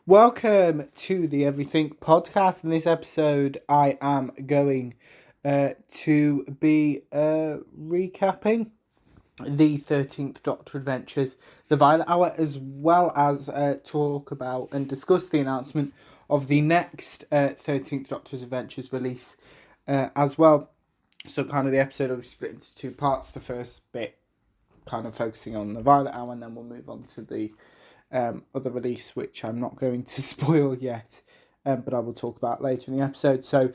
Welcome to the Everything podcast. In this episode, I am going to be recapping the 13th Doctor Adventures, the Violet Hour, as well as talk about and discuss the announcement of the next 13th Doctor's Adventures release as well. So, kind of the episode will be split into two parts. The first bit kind of focusing on the Violet Hour, and then we'll move on to the other release, which I'm not going to spoil yet, but I will talk about later in the episode. So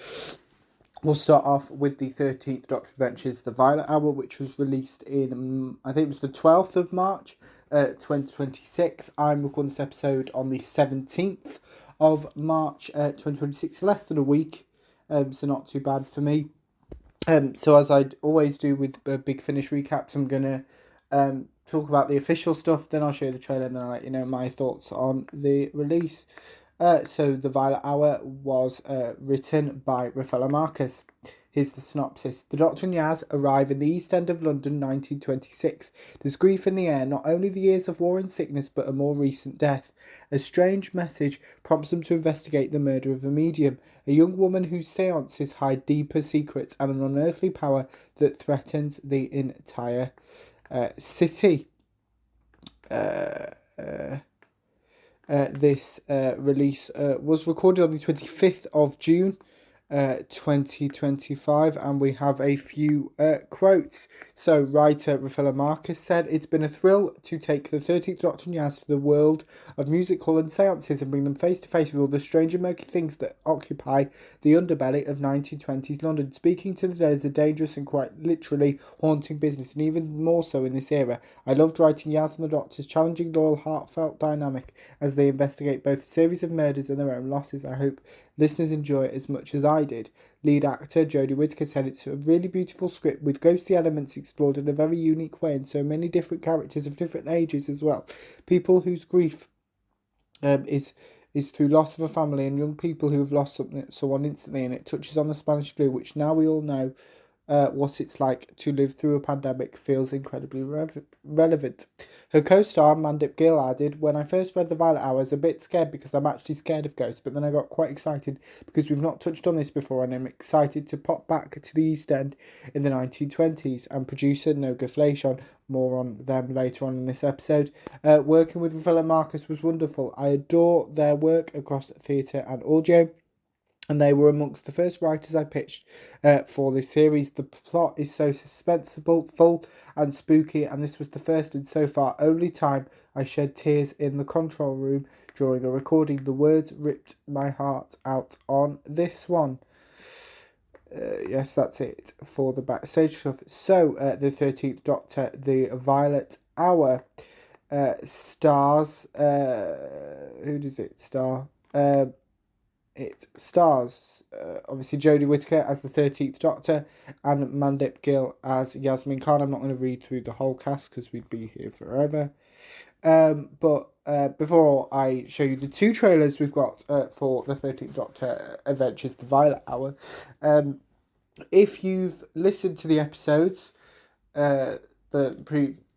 we'll start off with the 13th Doctor Adventures, The Violet Hour, which was released in, I think it was the 12th of March, 2026. I'm recording this episode on the 17th of March, 2026, less than a week, so not too bad for me. So as I always do with Big Finish recaps, I'm going to talk about the official stuff, then I'll show you the trailer, and then I'll let you know my thoughts on the release. So The Violet Hour was written by Rafaela Marcus. Here's the synopsis. The Doctor and Yaz arrive in the East End of London, 1926. There's grief in the air, not only the years of war and sickness, but a more recent death. A strange message prompts them to investigate the murder of a medium, a young woman whose seances hide deeper secrets and an unearthly power that threatens the entire city. This release was recorded on the 25th of June 2025, and we have a few quotes. So writer Rafaela Marcus said, "It's been a thrill to take the 13th Doctor and Yaz to the world of music hall and seances and bring them face to face with all the strange and murky things that occupy the underbelly of 1920s London. Speaking to the dead is a dangerous and quite literally haunting business, and even more so in this era. I loved writing Yaz and the Doctor's challenging, loyal, heartfelt dynamic as they investigate both a series of murders and their own losses. I hope listeners enjoy it as much as I did." Lead actor Jodie Whittaker said, "It's a really beautiful script with ghostly elements explored in a very unique way and so many different characters of different ages as well. People whose grief is through loss of a family and young people who have lost someone instantly, and it touches on the Spanish flu, which now we all know what it's like to live through a pandemic, feels incredibly relevant." Her co-star Mandip Gill added, "When I first read The Violet Hour, I was a bit scared because I'm actually scared of ghosts, but then I got quite excited because we've not touched on this before, and I'm excited to pop back to the East End in the 1920s. And producer Noga Flation, more on them later on in this episode. Working with Rafaela Marcus was wonderful. I adore their work across theatre and audio, and they were amongst the first writers I pitched for this series. The plot is so suspenseful, full and spooky, and this was the first and so far only time I shed tears in the control room during a recording. The words ripped my heart out on this one." Yes, that's it for the backstage stuff. So, the 13th Doctor, The Violet Hour, stars... who does it star? It stars, obviously, Jodie Whittaker as the 13th Doctor and Mandip Gill as Yasmin Khan. I'm not going to read through the whole cast because we'd be here forever. But before I show you the two trailers we've got for the 13th Doctor Adventures, The Violet Hour, if you've listened to the episodes, the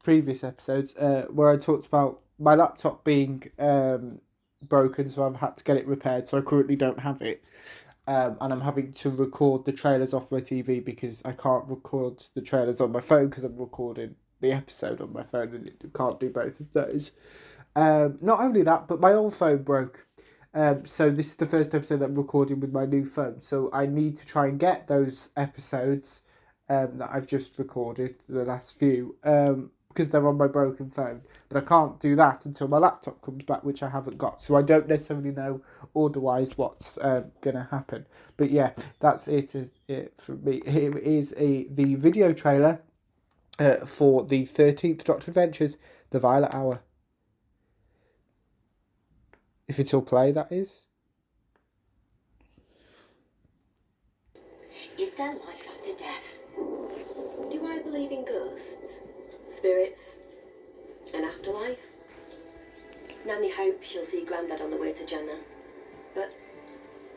previous episodes, where I talked about my laptop being broken, so I've had to get it repaired, so I currently don't have it, and I'm having to record the trailers off my TV because I can't record the trailers on my phone because I'm recording the episode on my phone and it can't do both of those. Not only that, but my old phone broke, so this is the first episode that I'm recording with my new phone, so I need to try and get those episodes that I've just recorded, the last few, because they're on my broken phone. But I can't do that until my laptop comes back, which I haven't got. So I don't necessarily know order-wise what's going to happen. But yeah, that's it from me. Here is the video trailer for the 13th Doctor Adventures, The Violet Hour. If it'll play, that is. Is there life after death? Do I believe in ghosts, spirits, an afterlife? Nanny hopes she'll see Grandad on the way to Jannah. But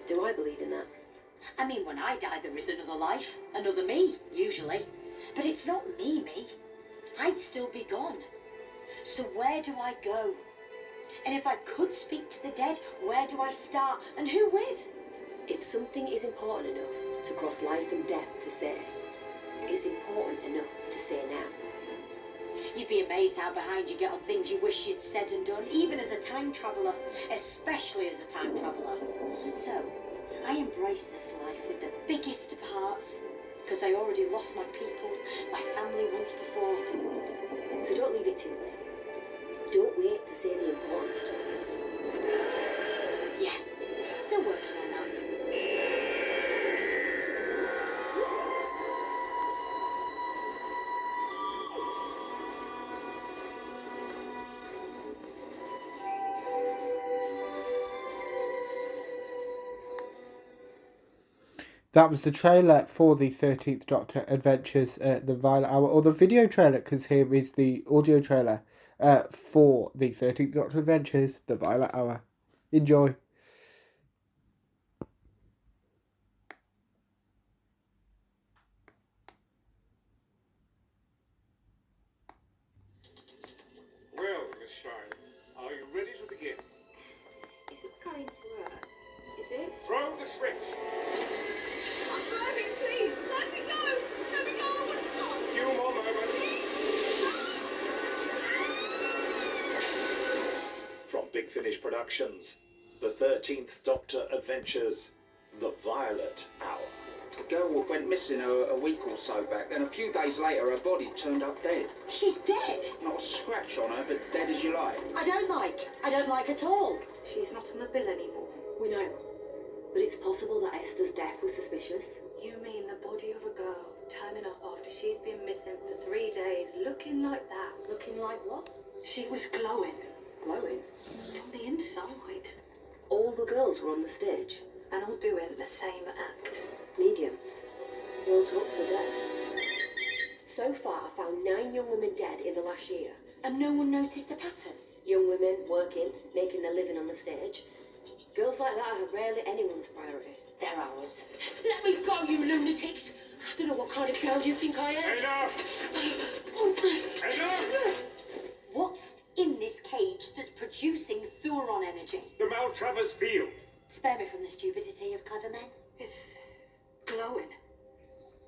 do I believe in that? I mean, when I die, there is another life, another me, usually. But it's not me. I'd still be gone. So where do I go? And if I could speak to the dead, where do I start and who with? If something is important enough to cross life and death to say, it's important enough to say now. You'd be amazed how behind you get on things you wish you'd said and done, even as a time traveller, especially as a time traveller. So, I embrace this life with the biggest of hearts, because I already lost my people, my family once before. So don't leave it too late. Don't wait to say the important stuff. Yeah, still working on that. That was the trailer for the 13th Doctor Adventures, the Violet Hour, or the video trailer, because here is the audio trailer for the 13th Doctor Adventures, the Violet Hour. Enjoy. Well, Miss Shine, are you ready to begin? Is it going to work? Is it? Throw the switch. I'm driving, please! Let me go! Let me go! I want to stop! Few more moments. From Big Finish Productions, the 13th Doctor Adventures, The Violet Hour. The girl went missing a week or so back, and a few days later her body turned up dead. She's dead! Not a scratch on her, but dead as you like. I don't like at all. She's not on the bill anymore. We know. But it's possible that Esther's death was suspicious. You mean the body of a girl turning up after she's been missing for 3 days, looking like that? Looking like what? She was glowing Glowing. from the inside All the girls were on the stage. and all doing the same act. Mediums. They all talk to the dead. So far, I found 9 young women dead in the last year. And no one noticed the pattern. Young women working, making their living on the stage. Girls like that are rarely anyone's priority. They're ours. Let me go, you lunatics! I don't know what kind of girl you think I am. Enough! Enough! What's in this cage that's producing Thuron energy? The Maltravers field. Spare me from the stupidity of clever men. It's glowing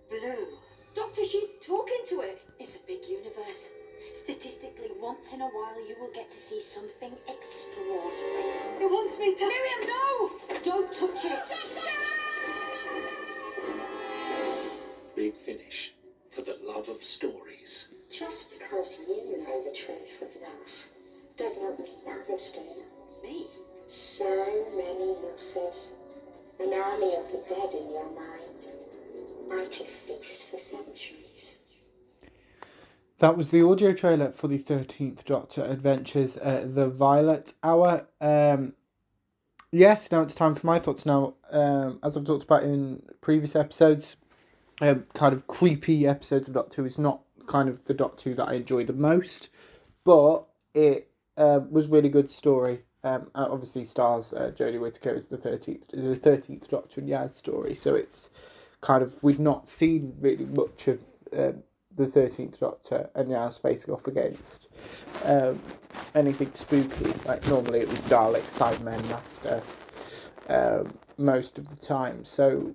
blue. Doctor, she's talking to it. It's a big universe. Statistically, once in a while you will get to see something extraordinary. It wants me to... Miriam, no! Don't touch it! Big Finish, for the love of stories. Just because you know the truth with us does not mean others do. Me? So many losses, an army of the dead in your mind. I could feast for centuries. That was the audio trailer for the 13th Doctor Adventures, the Violet Hour. Yes, now it's time for my thoughts. Now, as I've talked about in previous episodes, kind of creepy episodes of Doctor Who is not kind of the Doctor Who that I enjoy the most, but it was really good story. Obviously stars Jodie Whittaker as the 13th Doctor and Yaz story, so it's kind of, we've not seen really much of the 13th Doctor and Yaz facing off against anything spooky. Like normally it was Dalek, Cybermen, Master most of the time, so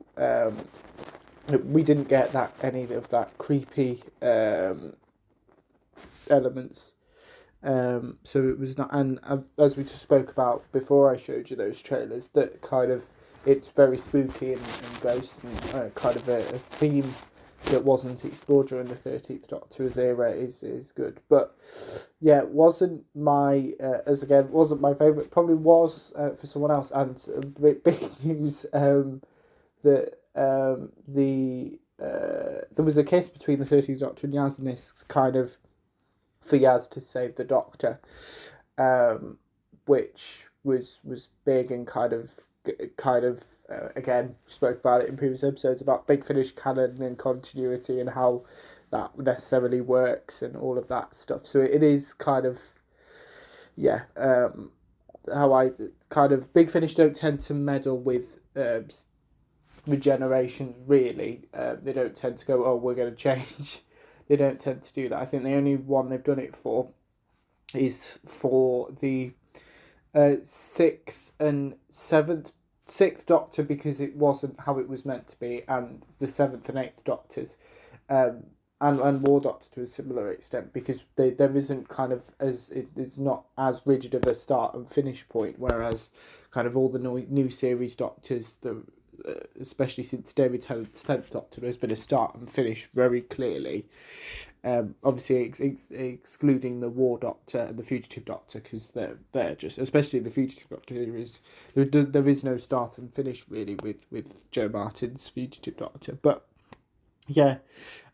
we didn't get any of that creepy elements. So it was not, and as we just spoke about before I showed you those trailers, that kind of, it's very spooky and ghost and kind of a theme that wasn't explored during the 13th Doctor's era is good. But yeah, it wasn't my, wasn't my favourite, probably was for someone else, and big news that there was a kiss between the 13th Doctor and Yaz in this, kind of for Yaz to save the Doctor, which was big and kind of again, spoke about it in previous episodes about Big Finish canon and continuity and how that necessarily works and all of that stuff. So it is kind of, yeah, how I kind of, Big Finish don't tend to meddle with regeneration really. They don't tend to go, oh, we're going to change. They don't tend to do that. I think the only one they've done it for is for the sixth and seventh. Sixth Doctor because it wasn't how it was meant to be, and the seventh and eighth Doctors, and War Doctor to a similar extent, because there isn't kind of it's not as rigid of a start and finish point, whereas kind of all the new series Doctors, especially since David Tennant's 10th Doctor, there's been a start and finish very clearly. Obviously excluding the War Doctor and the Fugitive Doctor, because they're just, especially the Fugitive Doctor, there is no start and finish really with Joe Martin's Fugitive Doctor. But yeah,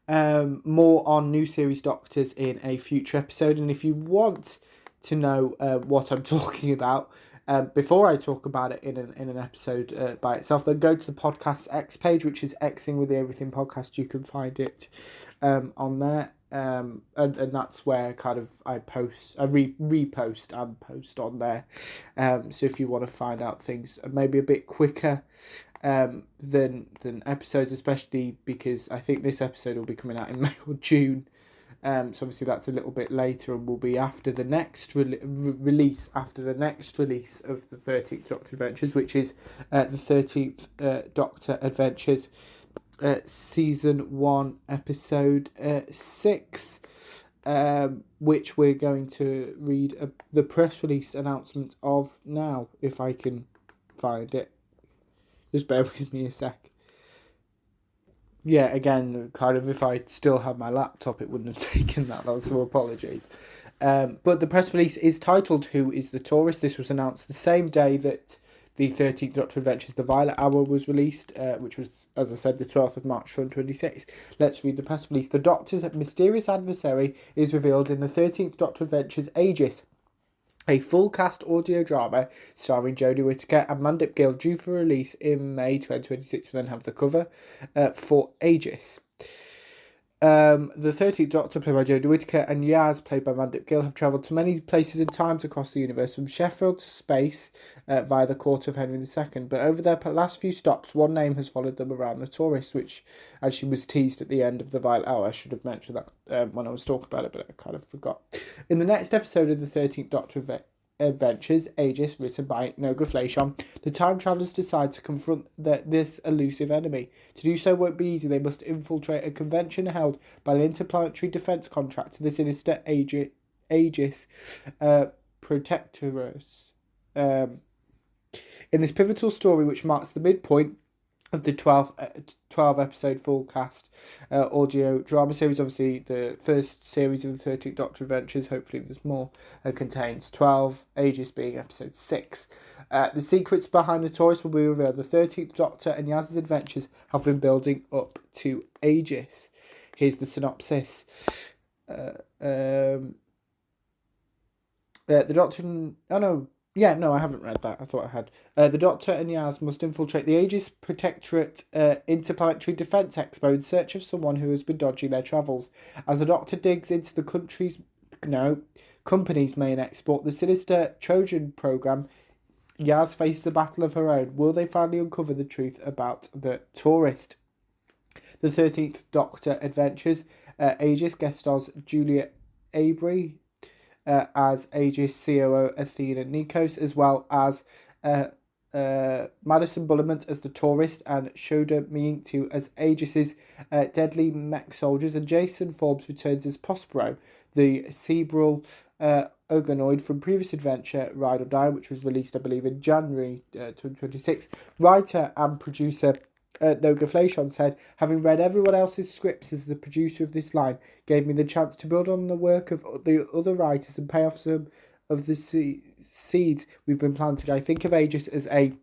more on new series Doctors in a future episode. And if you want to know what I'm talking about, before I talk about it in an episode by itself, then go to the podcast X page, which is Xing with the Everything Podcast. You can find it on there, and that's where kind of I repost and post on there. So if you want to find out things maybe a bit quicker than episodes, especially because I think this episode will be coming out in May or June. So obviously that's a little bit later and will be after the next release of the 13th Doctor Adventures, which is the 13th Doctor Adventures Season 1 Episode 6, which we're going to read the press release announcement of now, if I can find it. Just bear with me a sec. Yeah, again, kind of if I still had my laptop, it wouldn't have taken that long, so apologies. But the press release is titled Who is the Tourist? This was announced the same day that the 13th Doctor Adventures The Violet Hour was released, which was, as I said, the 12th of March 2026. Let's read the press release. The Doctor's mysterious adversary is revealed in the 13th Doctor Adventures Aegis, a full-cast audio drama starring Jodie Whittaker and Mandip Gill, due for release in May 2026. We then have the cover for Aegis. The 13th Doctor, played by Jodie Whittaker, and Yaz, played by Mandip Gill, have travelled to many places and times across the universe, from Sheffield to space via the court of Henry II. But over their last few stops, one name has followed them around: the Tourist, which actually was teased at the end of the Violet Hour. I should have mentioned that when I was talking about it, but I kind of forgot. In the next episode of the 13th Doctor Adventures Aegis, written by Noga Fleshon, the time travellers decide to confront this elusive enemy. To do so won't be easy. They must infiltrate a convention held by the Interplanetary Defence Contractor, the sinister Aegis Protectorus. In this pivotal story, which marks the midpoint of the 12 episode full cast audio drama series, obviously the first series of the 13th Doctor Adventures, hopefully there's more, contains 12, Aegis being episode 6. The secrets behind the Tourist will be revealed. The 13th Doctor and Yaz's adventures have been building up to Aegis. Here's the synopsis. The Doctor... I haven't read that. I thought I had. The Doctor and Yaz must infiltrate the Aegis Protectorate Interplanetary Defence Expo in search of someone who has been dodging their travels. As the Doctor digs into the company's main export, the sinister Trojan program, Yaz faces a battle of her own. Will they finally uncover the truth about the Tourist? The 13th Doctor Adventures Aegis guest stars Julia Avery as Aegis COO Athena Nikos, as well as Madison Bullimont as the Tourist, and Shoda Miinktu as Aegis's deadly mech soldiers, and Jason Forbes returns as Prospero, the cerebral organoid from previous adventure Ride or Die, which was released, I believe, in January 2026. Writer and producer Noga Fleshon said, having read everyone else's scripts as the producer of this line gave me the chance to build on the work of the other writers and pay off some of the seeds we've been planting. I think of Aegis as a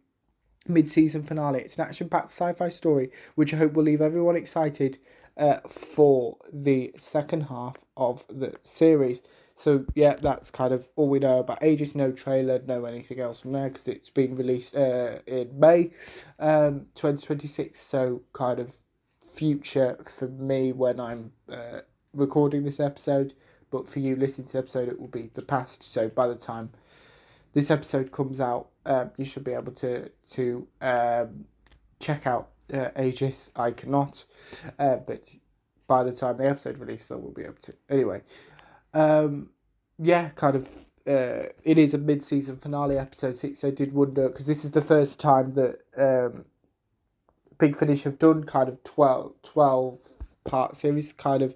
mid-season finale. It's an action-packed sci-fi story which I hope will leave everyone excited for the second half of the series. So yeah, that's kind of all we know about Aegis. No trailer, no anything else from there, because it's being released in May 2026. So kind of future for me when I'm recording this episode, but for you listening to the episode, it will be the past. So by the time this episode comes out, you should be able to check out Aegis. I cannot, but by the time the episode releases, I will be able to. Anyway. Kind of it is a mid-season finale, episode 6. I did wonder, because this is the first time that Big Finish have done kind of 12-part series. Kind of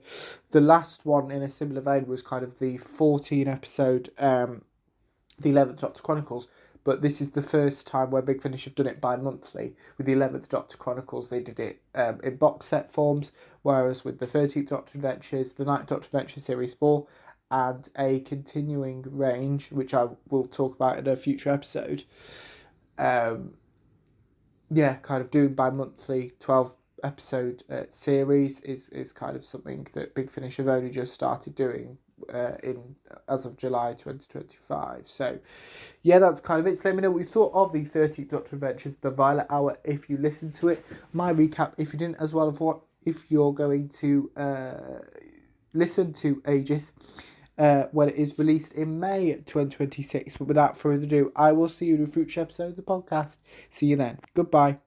the last one in a similar vein was kind of the 14-episode the 11th Doctor Chronicles. But this is the first time where Big Finish have done it bi-monthly. With the 11th Doctor Chronicles, they did it in box set forms, whereas with the 13th Doctor Adventures, the 9th Doctor Adventures Series 4, and a continuing range, which I will talk about in a future episode, kind of doing bi-monthly 12-episode series is kind of something that Big Finish have only just started doing as of July 2025. So yeah, that's kind of it. So let me know what you thought of the 13th Doctor Adventures, the Violet Hour, if you listened to it. My recap, if you didn't, as well as what if you're going to listen to Aegis when it is released in May 2026. But without further ado, I will see you in a future episode of the podcast. See you then. Goodbye.